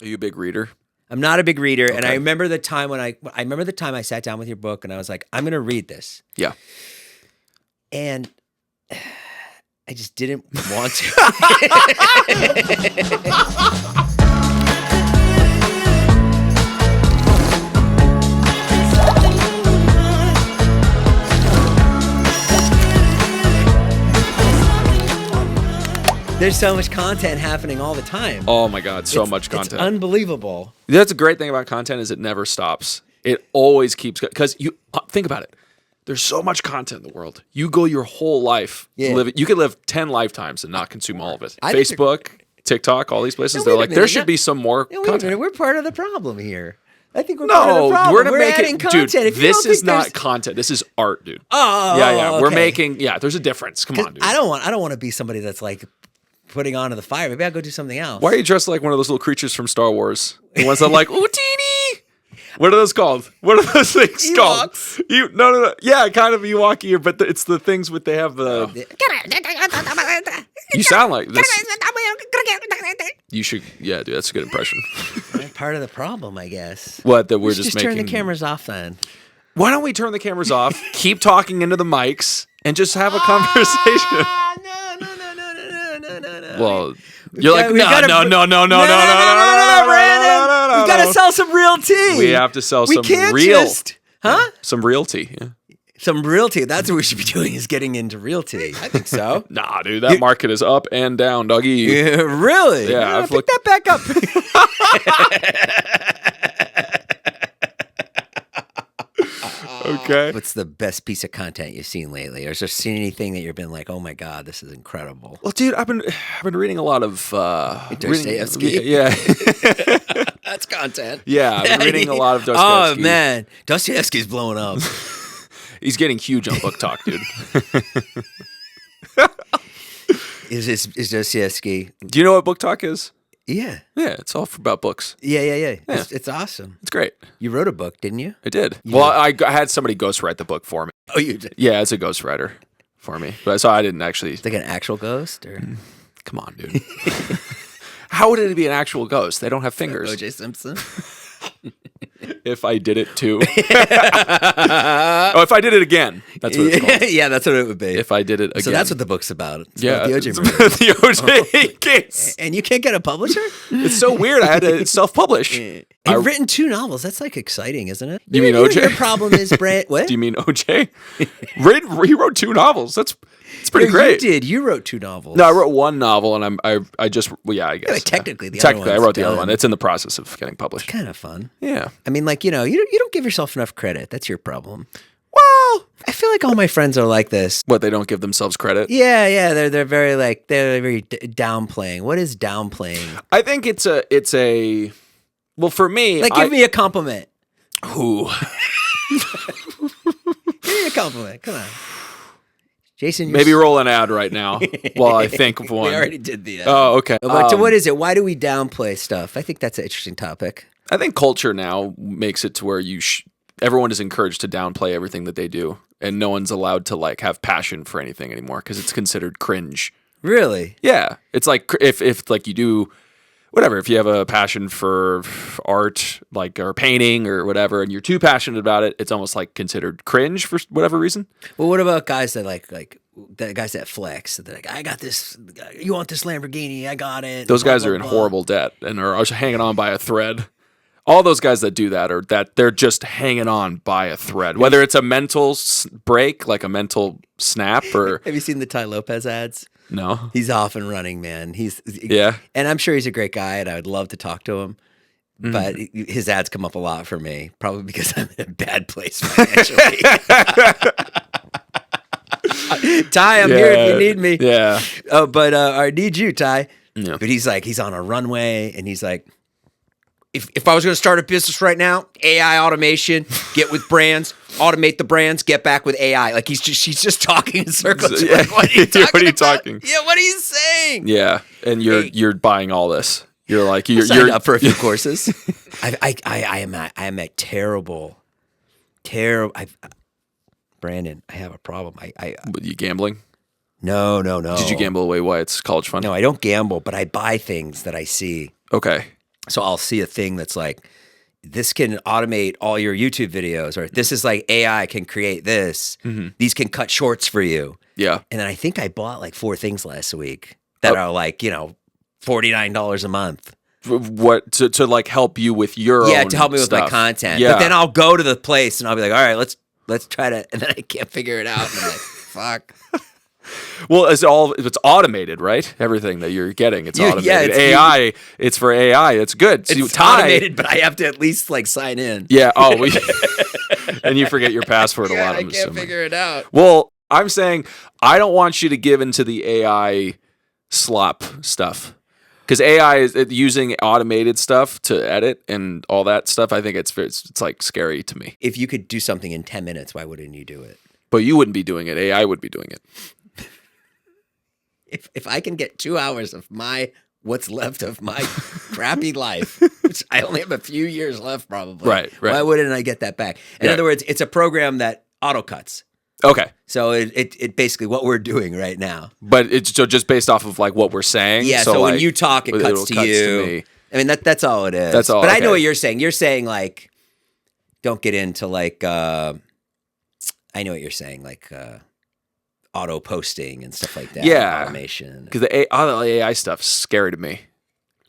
Are you a big reader? I'm not a big reader, and Okay. I remember the time when I remember the time I sat down with your book and I was like, I'm going to read this. Yeah. And I just didn't want to. There's so much content happening all the time. Oh my God, so much content. It's unbelievable. That's a great thing about content is it never stops. It always keeps because you think about it. There's so much content in the world. You go your whole life to live it. You could live 10 lifetimes and not consume all of it. Facebook, TikTok, all these places. They're like, there should be some more content. We're part of the problem here. I think we're part of the problem. We're adding content. Dude, this is not content. This is art, dude. Oh, yeah. Okay. We're making. Yeah, there's a difference. Come on, dude. I don't want to be somebody that's like putting onto the fire. Maybe I'll go do something else. Why are you dressed like one of those little creatures from Star Wars? The ones that are like, ooh, teeny. What are those called? What are those things called? No. Yeah, kind of Ewok-y, but it's the things with they have the. You sound like this. You should, yeah, dude. That's a good impression. Part of the problem, I guess. What that we're We just turn making. the cameras off then. Why don't we turn the cameras off? Keep talking into the mics and just have a conversation. No. Well, you're like, no, Brandon. We gotta sell some real tea. We have to sell some can't real, just, huh? Some realty. Yeah. Some realty. That's what we should be doing is getting into realty. I think so. Nah, dude, that market is up and down, doggy. Yeah, really? Yeah, I've pick that back up. Okay. What's the best piece of content you've seen lately? Or has there seen anything that you've been like, oh my God, this is incredible? Well, dude, I've been reading a lot of Dostoevsky. Yeah. That's content. Yeah, I've been reading a lot of Dostoevsky. Oh man, Dostoevsky's blowing up. He's getting huge on Book Talk, dude. Is Dostoevsky? Do you know what Book Talk is? Yeah. Yeah, it's all about books. Yeah. It's awesome. It's great. You wrote a book, didn't you? I did. Well, I had somebody ghostwrite the book for me. Oh, you did? Yeah, it's a ghostwriter for me. But so I didn't actually. Like an actual ghost, or Come on, dude. How would it be an actual ghost? They don't have fingers. O.J. Simpson. If I did it too. If I did it again. That's what it's called. Yeah, that's what it would be. If I did it again. So that's what the book's about. It's yeah. about the OJ murder. The OJ case. And you can't get a publisher? It's so weird. I had to self-publish. You've written 2 novels. That's like exciting, isn't it? You mean OJ? Your problem is Brand. What? Do you mean OJ? He wrote 2 novels. It's pretty No, great. You did. You wrote 2 novels. No, I wrote 1 novel, and I just I guess technically the technically other I wrote the one's other one. done. It's in the process of getting published. Kind of fun. Yeah. I mean, like, you don't give yourself enough credit. That's your problem. Well, I feel like all my friends are like this. what, they don't give themselves credit? Yeah. They're very like downplaying. What is downplaying? I think it's a well, for me, Like, give me a compliment. Who? Give me a compliment. Come on. Jason, Maybe roll an ad right now while I think of one. We already did the ad. Oh, okay. But what is it? Why do we downplay stuff? I think that's an interesting topic. I think culture now makes it to where everyone is encouraged to downplay everything that they do, and no one's allowed to like have passion for anything anymore because it's considered cringe. Really? Yeah, it's like if like you do whatever, if you have a passion for art, like or painting or whatever, and you're too passionate about it, it's almost like considered cringe for whatever reason. Well, what about guys that like the guys that flex? They're like, I got this. You want this Lamborghini? I got it. Those guys blah, are in blah. horrible debt and are just hanging on by a thread. All those guys that do that are that they're just hanging on by a thread, whether it's a mental break, like a mental snap, or Have you seen the Tai Lopez ads? no. He's off and running, man. Yeah. And I'm sure he's a great guy, and I would love to talk to him. But his ads come up a lot for me, probably because I'm in a bad place financially. Ty, I'm here if you need me. Yeah. But I need you, Ty. Yeah. But he's on a runway, and he's like, if I was going to start a business right now, AI automation, get with brands, automate the brands, get back with AI. Like she's just talking in circles. Yeah. Like, what are you talking What are you about? talking? Yeah, what are you saying? Yeah. And you're buying all this. You're like you're Signed up for a few courses. I am a terrible. Brandon, I have a problem. you gambling? No. Did you gamble away Wyatt's college fund? No, I don't gamble, but I buy things that I see. Okay. So I'll see a thing that's like, this can automate all your YouTube videos, or this is like AI can create this. These can cut shorts for you. Yeah. And then I think I bought like 4 things last week that are like, $49 a month. What to like help you with your own to help me with my stuff. content. Yeah. But then I'll go to the place and I'll be like, all right, let's try to, and then I can't figure it out. And I'm like, fuck. Well, it's automated, right? Everything that you're getting, it's automated. Yeah, it's AI, it's for AI. It's good. So It's automated, but I have to at least like sign in. Yeah. Oh, and you forget your password a lot. I can't figure it out. Well, I'm saying I don't want you to give into the AI slop stuff. Because AI is using automated stuff to edit and all that stuff. I think it's like scary to me. If you could do something in 10 minutes, why wouldn't you do it? But you wouldn't be doing it. AI would be doing it. If I can get 2 hours of what's left of my crappy life, which I only have a few years left probably. Right. Why wouldn't I get that back? In other words, it's a program that auto cuts. Okay. So it basically what we're doing right now. But it's so just based off of like what we're saying. Yeah. So when you talk, it cuts to you. Me. I mean that's all it is. That's all. But okay. I know what you're saying. You're saying like, don't get into like. I know what you're saying, like auto posting and stuff like that. Yeah. Automation. Because the AI stuff's scary to me.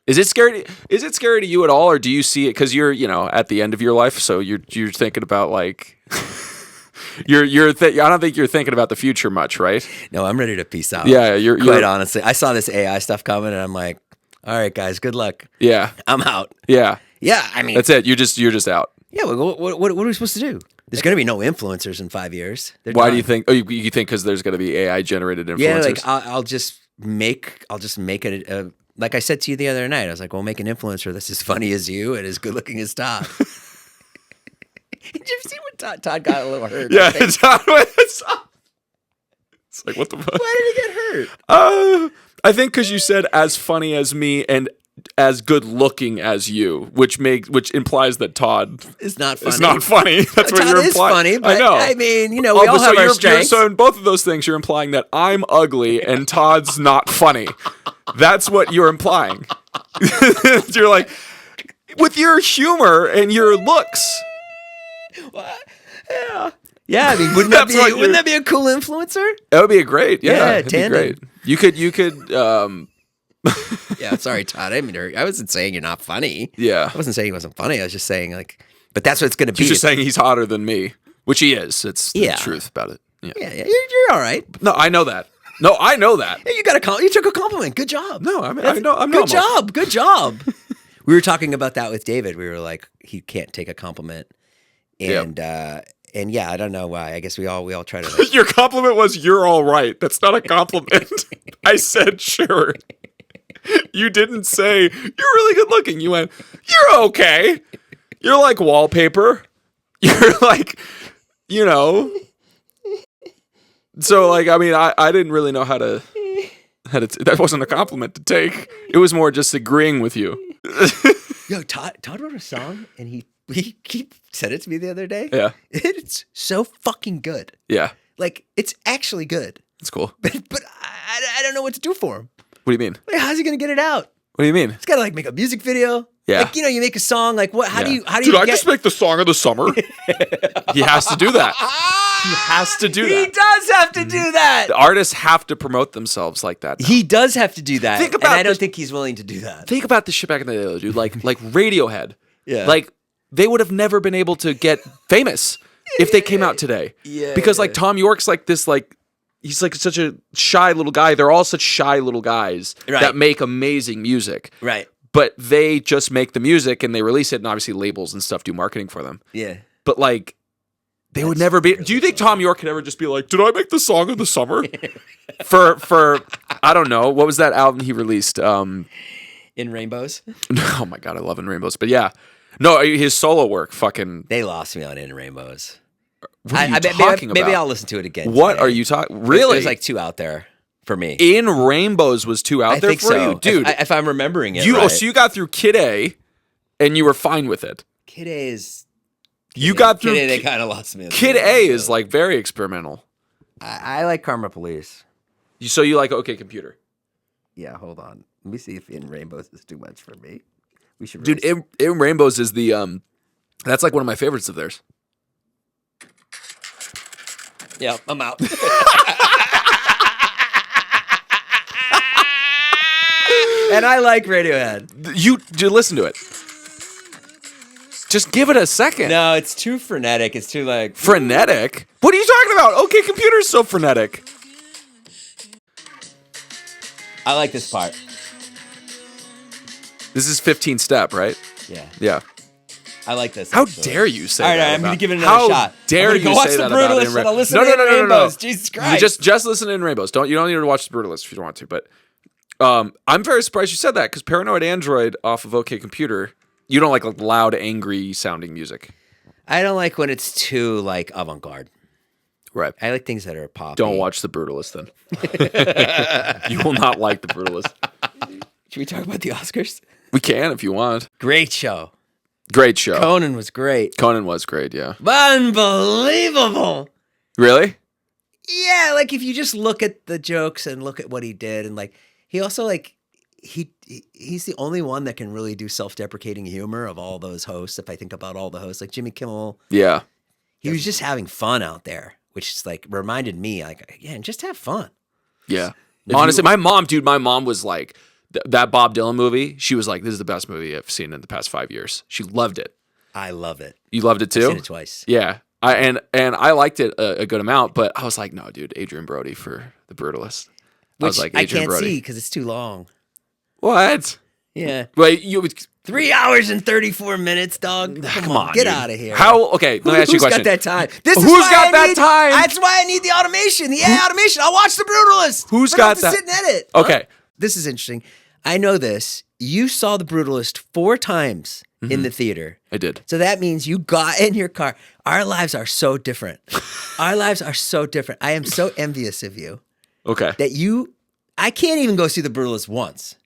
Is it scary? Is it scary to you at all, or do you see it? Because you're at the end of your life, so you're thinking about like. I don't think you're thinking about the future much, right? No, I'm ready to peace out. Yeah, you're honestly. I saw this AI stuff coming, and I'm like, all right, guys, good luck. Yeah, I'm out. Yeah, yeah. I mean, that's it. You're just out. Yeah. What are we supposed to do? There's going to be no influencers in 5 years. Why do you think? Oh, you think because there's going to be AI generated influencers? Yeah, like I'll just make it. Like I said to you the other night, I was like, "We'll make an influencer that's as funny as you and as good looking as Todd." Did you see when Todd got a little hurt? Yeah, Todd. It's like, what the fuck? Why did he get hurt? I think because you said as funny as me and as good looking as you, which implies that Todd is not funny. It's not funny. That's what Todd you're implying. Is funny, but I know. I mean, we all have our strengths. So in both of those things, you're implying that I'm ugly and Todd's not funny. That's what you're implying. You're like, with your humor and your looks. What? Yeah. I mean, wouldn't that be a cool influencer? That would be a great. Yeah, it'd be great. You could. Yeah, sorry, Todd. I mean, I wasn't saying you're not funny. Yeah, I wasn't saying he wasn't funny. I was just saying but that's what it's going to be. You're just saying he's hotter than me, which he is. It's the truth about it. Yeah. You're all right. No, I know that. Yeah, you took a compliment. Good job. No, I mean, I know. I'm good job. Good job. We were talking about that with David. We were like, he can't take a compliment, and yeah, I don't know why. I guess we all try to. Like, your compliment was "you're all right." That's not a compliment. I said sure. You didn't say you're really good looking. You went, "You're okay. You're like wallpaper. You're like, So like, I mean, I didn't really know how to. That wasn't a compliment to take. It was more just agreeing with you. Yo, Todd wrote a song, and he said it to me the other day. Yeah, it's so fucking good. Yeah, like it's actually good. It's cool, but I don't know what to do for him. What do you mean? Like, how's he gonna get it out? What do you mean? He's got to like make a music video. Yeah, like you make a song. Like what? How do you? Dude, I just make the song of the summer. He has to do that. He has to do that. He does have to do that. The artists have to promote themselves like that now. He does have to do that. Think about and I don't think he's willing to do that. Think about this shit back in the day, dude. Like Radiohead. Yeah. Like they would have never been able to get famous if they came out today. Yeah. Because like Tom York's like this he's like such a shy little guy. They're all such shy little guys that make amazing music. Right. But they just make the music and they release it, and obviously labels and stuff do marketing for them. Yeah. But like they would never be. Do you think Tom York could ever just be like, "Did I make the song of the summer?" for I don't know, what was that album he released? In Rainbows. Oh my god, I love In Rainbows. But yeah, no, his solo work, fucking. They lost me on In Rainbows. What are you talking about? Maybe I'll listen to it again. What are you talking? Really? There's like 2 out there for me. In Rainbows was 2 out there think for so. you, dude. If I'm remembering it, right. So you got through Kid A, and you were fine with it. Kid A is. You got through. Kid A, they kind of lost me. Kid A is like very experimental. I like Karma Police. So you like OK Computer? Yeah, hold on. Let me see if In Rainbows is too much for me. We should. Dude, in Rainbows is the that's like one of my favorites of theirs. Yeah, I'm out. And I like Radiohead. You listen to it. Just give it a second. No, it's too frenetic. It's too like frenetic. What are you talking about? OK Computer's so frenetic. I like this part. This is 15 Step, right? Yeah. Yeah. I like this. How dare you say that? All right, I'm going to give it another shot. How dare you go watch say the that about Brutalist and I'll listen no, to Rainbows. Jesus Christ. You just listen to In Rainbows. You don't need to watch the Brutalist if you don't want to. But I'm very surprised you said that because Paranoid Android off of OK Computer, you don't like loud, angry sounding music. I don't like when it's too like avant-garde. Right. I like things that are poppy. Don't watch the Brutalist then. You will not like the Brutalist. Should we talk about the Oscars? We can if you want. Great show. Great show. Conan was great. Conan was great, yeah. Unbelievable. Really? Yeah, like if you just look at the jokes and look at what he did, and like he also like he's the only one that can really do self-deprecating humor of all those hosts. If I think about all the hosts, like Jimmy Kimmel, yeah, he was just having fun out there, which is like reminded me, like, yeah, just have fun. Yeah, honestly, my mom was like that Bob Dylan movie. She was like, "This is the best movie I've seen in the past 5 years." She loved it. I love it. You loved it too? I've seen it twice. Yeah. And I liked it a good amount, but I was like, no, dude, Adrian Brody for The Brutalist. I was like, I can't see because it's too long. What? Yeah. Wait, you 3 hours and 34 minutes, dog. Come on, get dude. out of here. How? Okay, let me ask you a question. Who's got that time? Who's got that time? That's why I need the automation. The AI automation. I'll watch The Brutalist. Who's I don't got have to that? sit and edit. Okay. This is interesting. I know this. You saw The Brutalist 4 times in the theater. I did. So that means you got in your car. Our lives are so different. Our lives are so different. I am so envious of you. Okay. That I can't even go see The Brutalist once.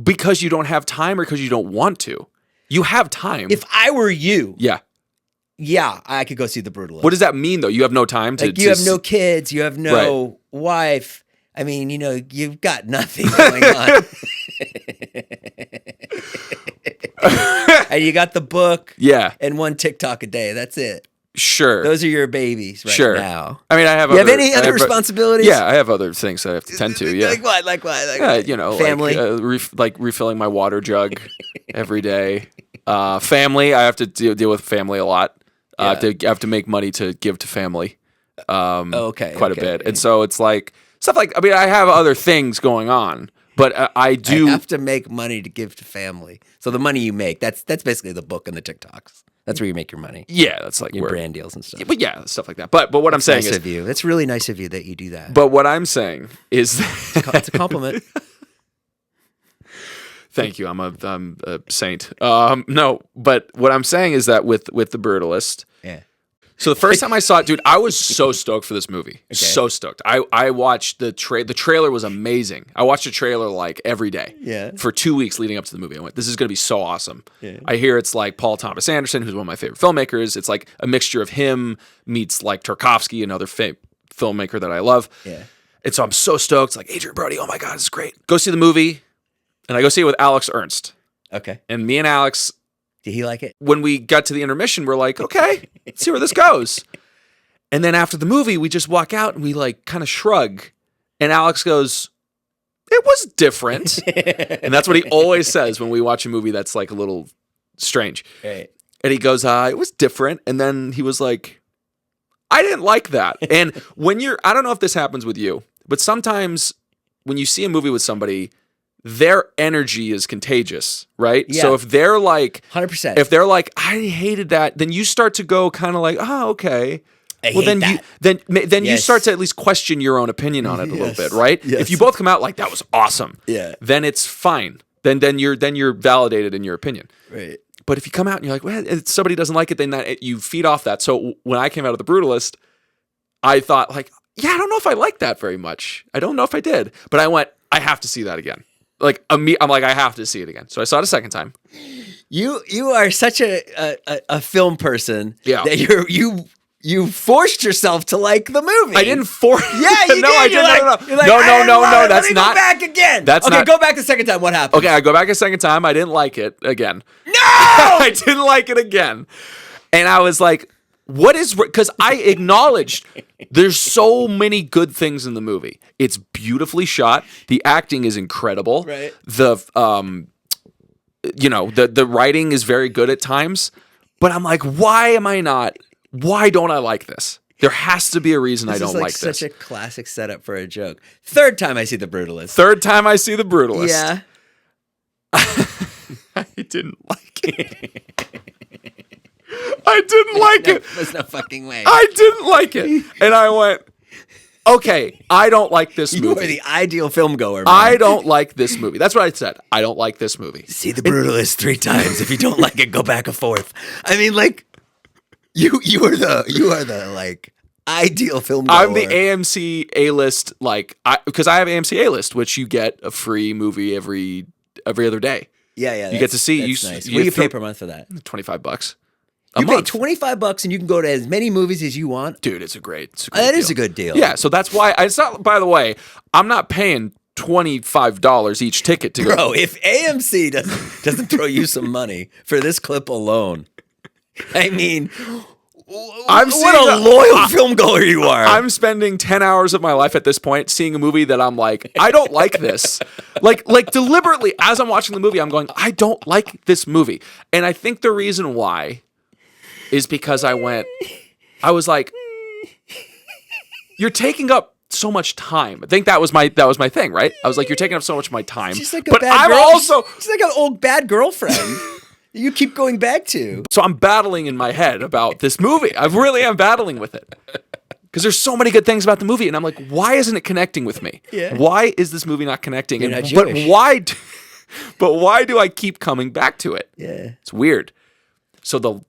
Because you don't have time or because you don't want to? You have time. If I were you, yeah, I could go see The Brutalist. What does that mean, though? You have no time to... Like, you have no kids. You have no wife. I mean, you've got nothing going on. And you got the book. Yeah. And 1 TikTok a day. That's it. Sure. Those are your babies right now. I mean, I have. You have any other responsibilities? Yeah, I have other things that I have to tend to. Yeah. Like what? Like family. Like refilling my water jug every day. Family. I have to deal with family a lot. I have to make money to give to family. Quite a bit, and so it's like stuff like. I mean, I have other things going on, but I do have to make money to give to family. So the money you make, that's basically the book and the TikToks. That's where you make your money. Yeah, that's like your brand deals and stuff. But yeah, stuff like that. But what I'm saying nice is, of you. That's really nice of you that you do that. But what I'm saying is, it's a compliment. Thank you. I'm a saint. No, but what I'm saying is that with The Brutalist. Yeah. So the first time I saw it, dude, I was so stoked for this movie. Okay. So stoked. I watched the trailer was amazing. I watched the trailer like every day. Yeah. For 2 weeks leading up to the movie. I went, this is going to be so awesome. Yeah. I hear it's like Paul Thomas Anderson, who's one of my favorite filmmakers. It's like a mixture of him meets like Tarkovsky, another filmmaker that I love. Yeah. And so I'm so stoked. It's like, Adrian Brody, oh my God, this is great. Go see the movie. And I go see it with Alex Ernst. Okay. And me and Alex... Did he like it? When we got to the intermission, we're like, okay, let's see where this goes. And then after the movie, we just walk out and we like kind of shrug. And Alex goes, it was different. And that's what he always says when we watch a movie that's like a little strange. Right. And he goes, it was different. And then he was like, I didn't like that. And when I don't know if this happens with you, but sometimes when you see a movie with somebody, their energy is contagious, right? Yeah. So if they're like 100%, if they're like, I hated that, then you start to go kind of like, oh, okay. Then you start to at least question your own opinion on it a little bit, right? Yes. If you both come out like that was awesome, then it's fine. Then you're validated in your opinion. Right. But if you come out and you're like, well, somebody doesn't like it, then you feed off that. So when I came out of The Brutalist, I thought like, yeah, I don't know if I like that very much. I don't know if I did, but I went, I have to see that again. Like I'm like, I have to see it again. So I saw it a second time. You are such a film person. Yeah. That you forced yourself to like the movie. I didn't force. Yeah, you no, did. I didn't. Like, No. That's Let me not. Go back again. That's okay. not. Go back the second time. What happened? Okay, I go back a second time. I didn't like it again. No, I didn't like it again, and I was like, "What is?" Because I acknowledged there's so many good things in the movie. It's beautifully shot. The acting is incredible. Right. The the writing is very good at times. But I'm like, why don't I like this? There has to be a reason I don't like this. This is such a classic setup for a joke. Third time I see The Brutalist. Third time I see The Brutalist. Yeah. I didn't like it. I didn't like it. There's no fucking way. I didn't like it. And I went, okay, I don't like this movie. You are the ideal film goer, man. I don't like this movie. That's what I said. I don't like this movie. See The Brutalist 3 times. If you don't like it, go back a fourth. I mean, like, you are the like ideal film goer. I'm the AMC A-list, like, because I have AMC A-list, which you get a free movie every other day. Yeah. You get to see. That's nice. What do you pay per month for that? $25. You pay $25 and you can go to as many movies as you want. Dude, it's a great That deal. is a good deal. Yeah, so that's why it's not. By the way, I'm not paying $25 each ticket to go. Bro, if AMC doesn't throw you some money for this clip alone, I mean, what a loyal film goer you are. I'm spending 10 hours of my life at this point seeing a movie that I'm like, I don't like this. like deliberately, as I'm watching the movie, I'm going, I don't like this movie. And I think the reason why is because I was like, you're taking up so much time. I think that was my thing, right? I was like, you're taking up so much of my time. She's like a but bad I'm girl. also She's like an old bad girlfriend. You keep going back to. So I'm battling in my head about this movie. I really am battling with it. Because there's so many good things about the movie. And I'm like, why isn't it connecting with me? Yeah. Why is this movie not connecting? You're not Jewish. But why do I keep coming back to it? Yeah. It's weird. So the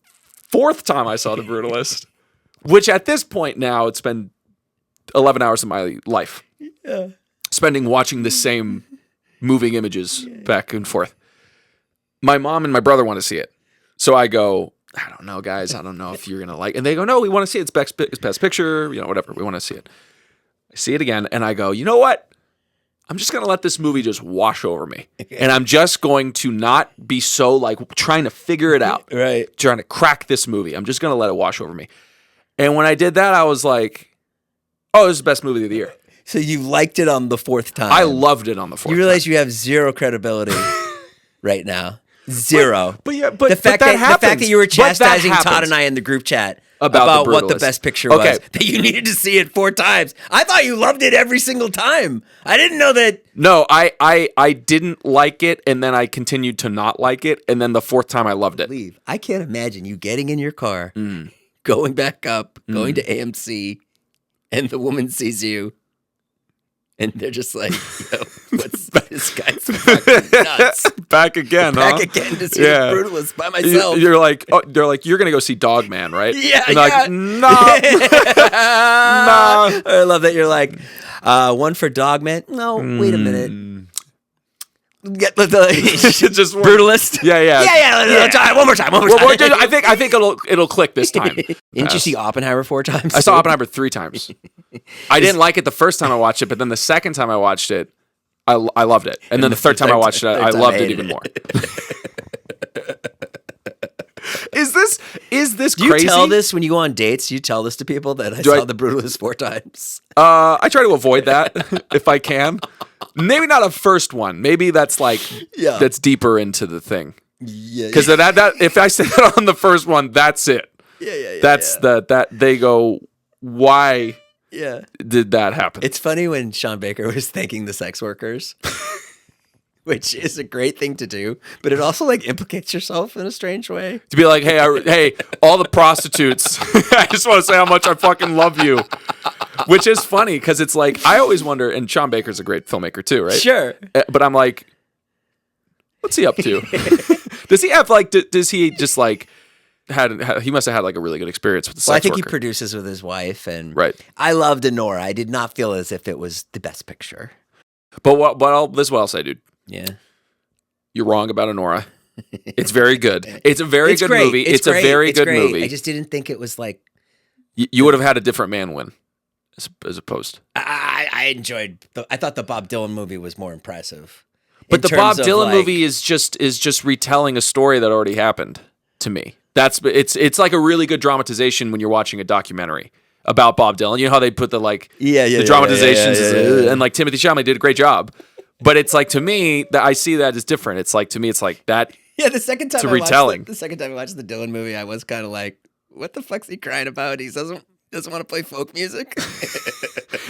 fourth time I saw The Brutalist, which at this point now it's been 11 hours of my life. Yeah. Spending watching the same moving images back and forth. My mom and my brother want to see it. So I go, I don't know, guys. I don't know if you're going to like it. And they go, no, we want to see it. It's best picture, whatever. We want to see it. I see it again. And I go, you know what? I'm just going to let this movie just wash over me. And I'm just going to not be so like trying to figure it out. Right. Trying to crack this movie. I'm just going to let it wash over me. And when I did that, I was like, oh, this is the best movie of the year. So you liked it on the fourth time. I loved it on the fourth time. You realize you have zero credibility right now. Zero. But the fact that you were chastising Todd and I in the group chat about what the best picture was, that you needed to see it 4 times. I thought you loved it every single time. I didn't know that. No, I didn't like it, and then I continued to not like it, and then the fourth time I loved it. I can't imagine you getting in your car, going back up, going to AMC, and the woman sees you. And they're just like, yo, what's this guy's fucking nuts? Back again, Back again to see The Brutalist by myself. You're like, they're like, you're gonna go see Dogman, right? Yeah, and yeah. Like, nah. I love that you're like, one for Dogman. No, wait a minute. Get just Brutalist. Yeah. One more time. I think it'll click this time. Didn't you see Oppenheimer 4 times? I saw Oppenheimer 3 times. I didn't like it the first time I watched it, but then the second time I watched it, I loved it. And then the third time I watched it, I loved it even more. Is this Do crazy? you tell this when you go on dates? You tell this to people that I saw The Brutalist 4 times? I try to avoid that if I can. Maybe not a first one. Maybe that's like that's deeper into the thing. Yeah. Because that if I say that on the first one, that's it. Yeah. That's that they go, why did that happen? It's funny when Sean Baker was thanking the sex workers, which is a great thing to do, but it also like implicates yourself in a strange way. To be like, hey, all the prostitutes, I just want to say how much I fucking love you. Which is funny because it's like, I always wonder, and Sean Baker's a great filmmaker too, right? Sure. But I'm like, what's he up to? Does he have like, does he just like, he must have had like a really good experience with the sex Well, I think worker. he produces with his wife, and right. I loved Anora. I did not feel as if it was the best picture. But this is what I'll say, dude. Yeah. You're wrong about Anora. It's very good. It's a very good movie. It's a very good movie. I just didn't think it was like You would have had a different man win, as opposed. I enjoyed. I thought the Bob Dylan movie was more impressive. But the Bob Dylan movie is just retelling a story that already happened to me. It's like a really good dramatization when you're watching a documentary about Bob Dylan. You know how they put the the dramatizations and like Timothy Chalamet did a great job. But it's like, to me, that I see that as different. It's like, to me, it's like that. Yeah, the second time I retelling. The second time I watched the Dylan movie, I was kind of like, what the fuck's he crying about? He doesn't want to play folk music.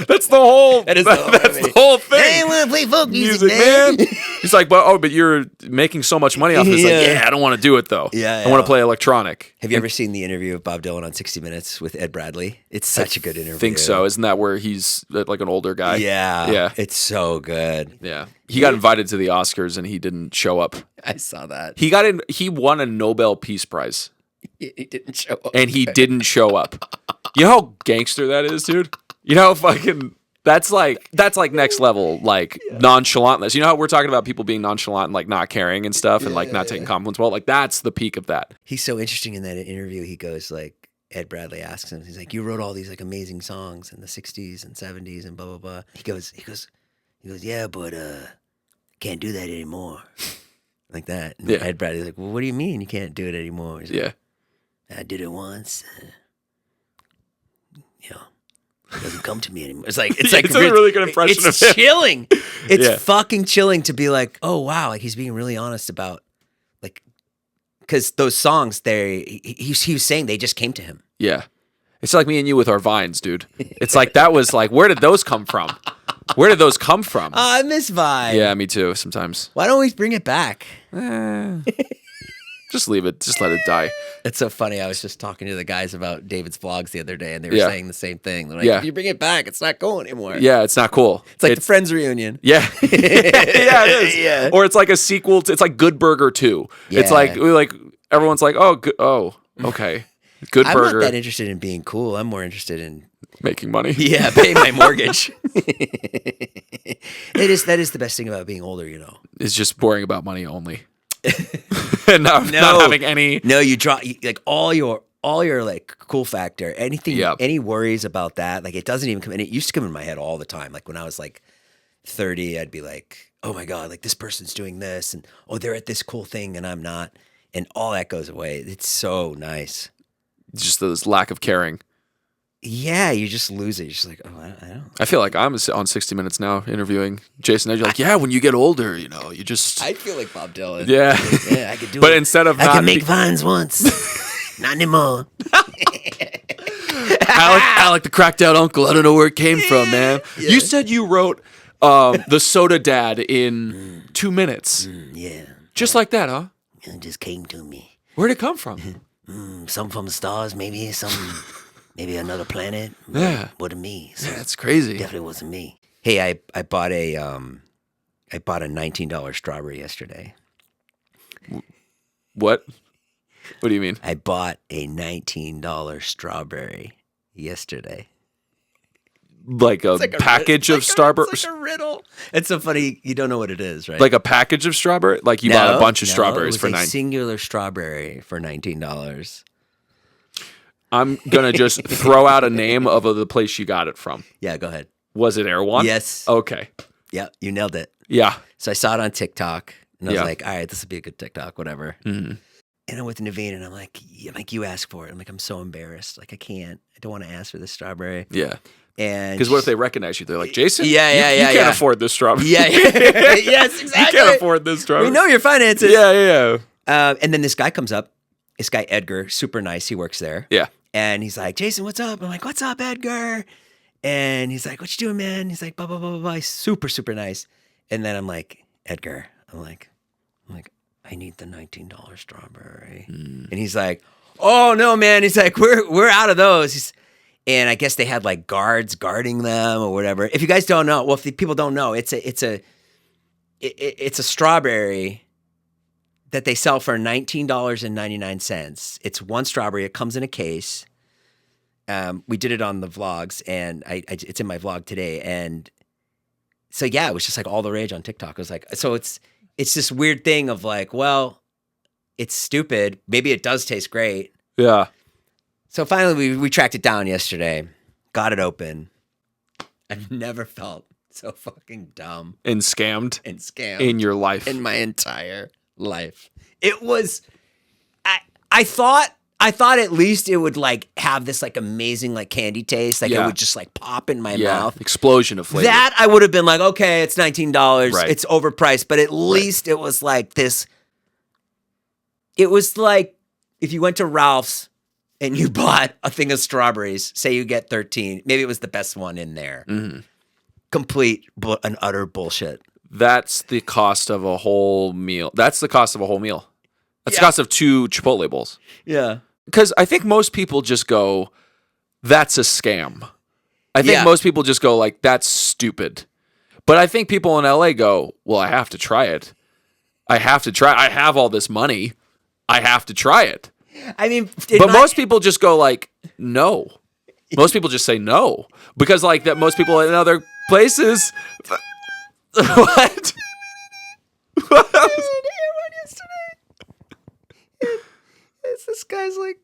That's the whole. That's the whole thing. I want to play folk music, man. He's like, but you're making so much money off this. Like, I don't want to do it though. Yeah, I want to play electronic. Have you ever seen the interview of Bob Dylan on 60 Minutes with Ed Bradley? It's such a good interview. I think so. Isn't that where he's like an older guy? Yeah. It's so good. Yeah. He got invited to the Oscars and he didn't show up. I saw that. He won a Nobel Peace Prize. He didn't show up. And he didn't show up. You know how gangster that is, dude? You know how fucking that's like next level, nonchalantness. You know how we're talking about people being nonchalant and like not caring and stuff and like not taking compliments well? Like that's the peak of that. He's so interesting in that interview. He goes like, Ed Bradley asks him, he's like, you wrote all these like amazing songs in the 60s and 70s and blah, blah, blah. He goes, yeah, but can't do that anymore. Like that. And Ed Bradley's like, well, what do you mean you can't do it anymore? He's like, I did it once. It doesn't come to me anymore. It's like it's a really good impression of him. It's chilling. It's fucking chilling to be like, oh wow, like he's being really honest about like, because those songs he was saying they just came to him. Yeah, it's like me and you with our Vines, dude. It's like that was like, where did those come from? Where did those come from? I miss Vine. Yeah, me too. Sometimes. Why don't we bring it back? Just leave it. Just let it die. It's so funny. I was just talking to the guys about David's vlogs the other day, and they were saying the same thing. They're like, if you bring it back, it's not cool anymore. Yeah, it's not cool. It's like the Friends reunion. Yeah. Yeah, it is. Yeah. Or it's like a sequel. It's like Good Burger 2. Yeah. It's like everyone's like, oh, okay. Good I'm Burger. I'm not that interested in being cool. I'm more interested in making money. Yeah, paying my mortgage. That is the best thing about being older, you know. It's just boring about money only. And not having any. No, you draw like all your like cool factor, anything, any worries about that. Like it doesn't even come. And it used to come in my head all the time. Like when I was like 30, I'd be like, oh my god, like this person's doing this, and they're at this cool thing, and I'm not, and all that goes away. It's so nice. Just this lack of caring. Yeah, you just lose it. You're just like, oh, I don't. I feel like I'm on 60 Minutes now interviewing Jason Edge. You're like, when you get older, you know, you just. I feel like Bob Dylan. Yeah. Yeah, I could do it. But instead of I can make vines once. Not anymore. Alec the cracked out uncle. I don't know where it came from, man. Yeah. You said you wrote The Soda Dad in 2 minutes. Yeah. Just like that, huh? It just came to me. Where'd it come from? Some from the stars, maybe some. Maybe another planet. Yeah. Wasn't me. So that's crazy. Definitely wasn't me. Hey, I bought a $19 strawberry yesterday. What? What do you mean? I bought a $19 strawberry yesterday. Like a package of strawberries? It's like a riddle. It's so funny. You don't know what it is, right? Like a package of strawberry? Like you bought a bunch of strawberries for $19. A singular strawberry for $19. I'm going to just throw out a name of the place you got it from. Yeah, go ahead. Was it Air One? Yes. Okay. Yeah, you nailed it. Yeah. So I saw it on TikTok, and I was like, all right, this will be a good TikTok, whatever. Mm-hmm. And I'm with Naveen, and I'm like, you ask for it. I'm like, I'm so embarrassed. Like, I don't want to ask for this strawberry. Yeah. And because what if they recognize you? They're like, Jason? You can't afford this strawberry. Yeah. Yes, exactly. You can't afford this strawberry. We know your finances. Yeah. And then this guy comes up. This guy, Edgar, super nice. He works there. Yeah. And he's like, Jason, what's up? I'm like, what's up, Edgar? And he's like, what you doing, man? He's like, blah, blah, blah, blah, blah. He's super, super nice. And then I'm like, Edgar, I'm like, I need the $19 strawberry. And he's like, oh no, man. He's like, we're out of those. And I guess they had like guards guarding them or whatever. If you guys don't know, well, if the people don't know, it's a strawberry that they sell for $19.99. It's one strawberry. It comes in a case. We did it on the vlogs, and it's in my vlog today. And so yeah, it was just like all the rage on TikTok. It was like, so it's this weird thing of like, well, it's stupid. Maybe it does taste great. Yeah. So finally, we tracked it down yesterday. Got it open. I've never felt so fucking dumb and scammed in your life, in my entire life. It was. I thought at least it would like have this like amazing like candy taste, like it would just like pop in my mouth, explosion of flavor. That I would have been like, okay, it's $19, right. It's overpriced, but at least it was like this. It was like if you went to Ralph's and you bought a thing of strawberries, say you get 13, maybe it was the best one in there. Mm-hmm. Complete and utter bullshit. That's the cost of a whole meal. That's the cost of a whole meal. That's the cost of 2 Chipotle bowls. Yeah. Because I think most people just go, that's a scam. I think most people just go like, that's stupid. But I think people in LA go, well, I have to try it. I have all this money. I have to try it. I mean, most people just go like, no. Most people just say no. Because like that most people in other places. What? This guy's like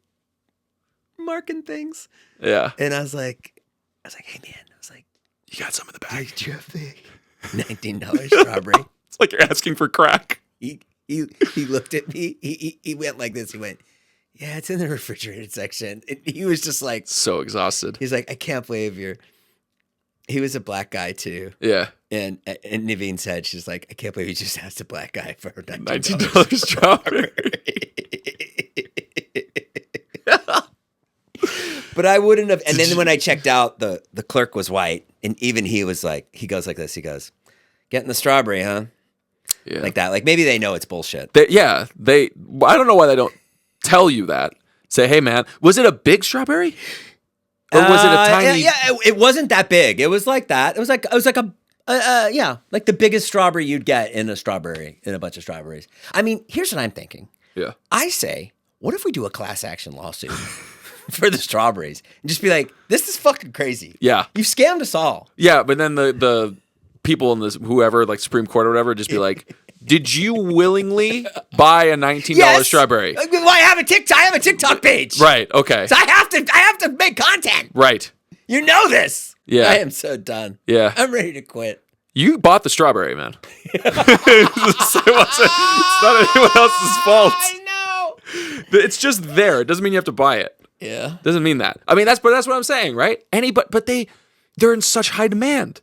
marking things. Yeah. And I was like, hey man, you got some in the bag. Did you have the $19 strawberry? It's like you're asking for crack. He looked at me. He went like this. He went, yeah, it's in the refrigerated section. And he was just like so exhausted. He's like, I can't believe he was a black guy too. Yeah. And Naveen said, she's like, I can't believe you just asked a black guy for $19 strawberry. But I wouldn't have. And then when I checked out, the clerk was white. And even he was like, he goes like this. He goes, getting the strawberry, huh? Yeah. Like that. Like maybe they know it's bullshit. I don't know why they don't tell you that. Say, hey man, was it a big strawberry? Or was it a tiny? Yeah, it wasn't that big. It was like that. It was like like the biggest strawberry you'd get in a bunch of strawberries. I mean, here's what I'm thinking. Yeah. I say, what if we do a class action lawsuit for the strawberries and just be like, this is fucking crazy. Yeah. You scammed us all. Yeah, but then the people in this, whoever, like Supreme Court or whatever, just be like, did you willingly buy a $19 strawberry? Well, I have a TikTok page. Right. Okay. So I have to make content. Right. You know this. Yeah. I am so done. Yeah. I'm ready to quit. You bought the strawberry, man. It's not anyone else's fault. I know. It's just there. It doesn't mean you have to buy it. Yeah. Doesn't mean that. I mean, that's what I'm saying, right? But they're in such high demand.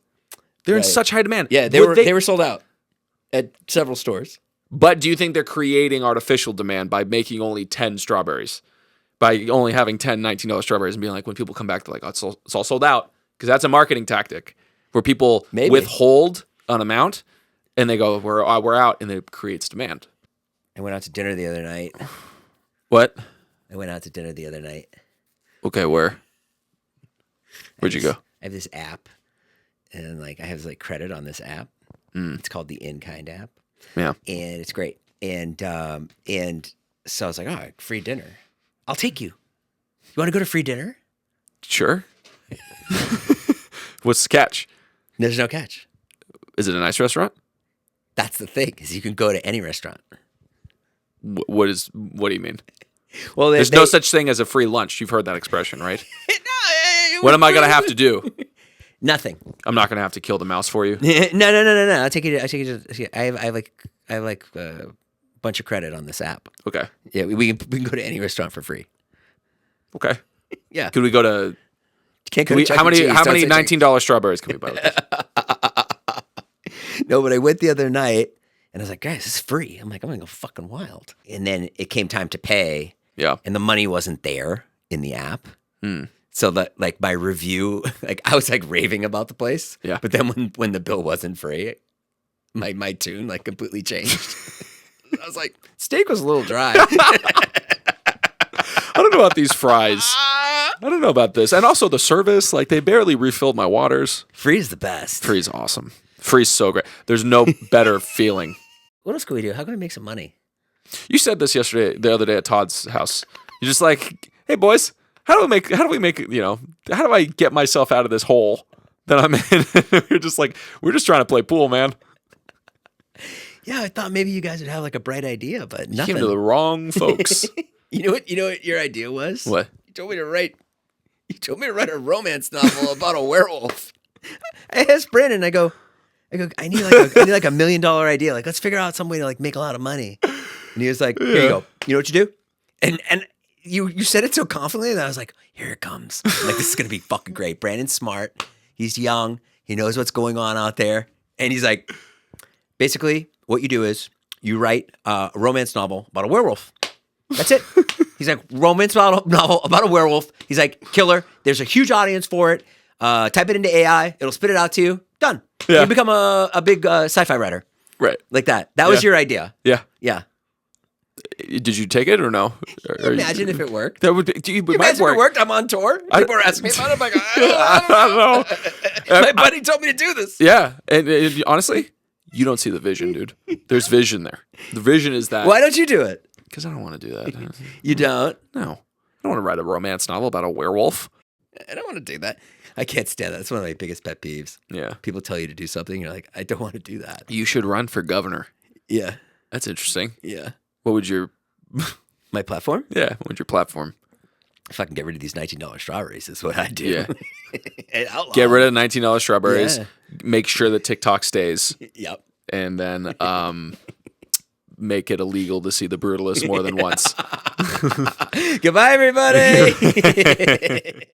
They're in such high demand. Yeah, they were sold out at several stores. But do you think they're creating artificial demand by making only 10 strawberries? By only having 10 $19 strawberries and being like, when people come back, they're like, oh, it's all sold out. Because that's a marketing tactic where people withhold an amount and they go, we're out, and it creates demand. I went out to dinner the other night. What? I went out to dinner the other night. Okay, where? Where'd you go? I have this app, and like I have like credit on this app. It's called the In-Kind app. Yeah, and it's great. And so I was like, all right, free dinner. I'll take you. You want to go to free dinner? Sure. What's the catch? There's no catch. Is it a nice restaurant? That's the thing, is you can go to any restaurant. What do you mean? Well, there's no such thing as a free lunch. You've heard that expression, right? What am I going to have to do? Nothing. I'm not going to have to kill the mouse for you. No. I'll take you to. I have a bunch of credit on this app. Okay. Yeah, we can go to any restaurant for free. Okay. Yeah. Could we go to? Can't go to Chuck how E. Cheese. many $19 strawberries can we buy with this? No, but I went the other night and I was like, guys, this is free. I'm like, I'm gonna go fucking wild. And then it came time to pay. Yeah. And the money wasn't there in the app. So that like my review, like I was like raving about the place. Yeah. But then when the bill wasn't free, my tune like completely changed. I was like, steak was a little dry. I don't know about these fries. I don't know about this. And also the service, like they barely refilled my waters. Free is the best. Free's awesome. Free's so great. There's no better feeling. What else can we do? How can we make some money? You said this the other day at Todd's house. You're just like, hey boys, how do we make, how do I get myself out of this hole that I'm in? we're just trying to play pool, man. Yeah, I thought maybe you guys would have like a bright idea, but nothing. You came to the wrong folks. You know what your idea was? What? told me to write a romance novel about a werewolf. I asked Brandon, I go, I need like $1 million idea. Like, let's figure out some way to like make a lot of money. And he was like, here you go. You know what you do? And you said it so confidently that I was like, here it comes. I'm like, this is gonna be fucking great. Brandon's smart. He's young. He knows what's going on out there. And he's like, basically, what you do is you write a romance novel about a werewolf. That's it. He's like, romance novel about a werewolf. He's like, killer. There's a huge audience for it. Type it into AI. It'll spit it out to you. Done. Yeah. You become a big sci-fi writer. Right. Like that. That was your idea. Yeah. Yeah. Did you take it or no? Imagine if it worked. That would be. Imagine if it worked. I'm on tour. People are asking me about it. I'm like, I don't know. My buddy told me to do this. Yeah. And honestly, you don't see the vision, dude. There's vision there. The vision is that. Why don't you do it? Because I don't want to do that. You don't? No. I don't want to write a romance novel about a werewolf. I don't want to do that. I can't stand that. That's one of my biggest pet peeves. Yeah. People tell you to do something. You're like, I don't want to do that. You should run for governor. Yeah. That's interesting. Yeah. What would your... My platform? Yeah. What would your platform? If I can get rid of these $19 strawberries is what I do. Yeah. Get rid of $19 strawberries. Yeah. Make sure that TikTok stays. Yep. And then make it illegal to see the Brutalist more than once. Goodbye, everybody.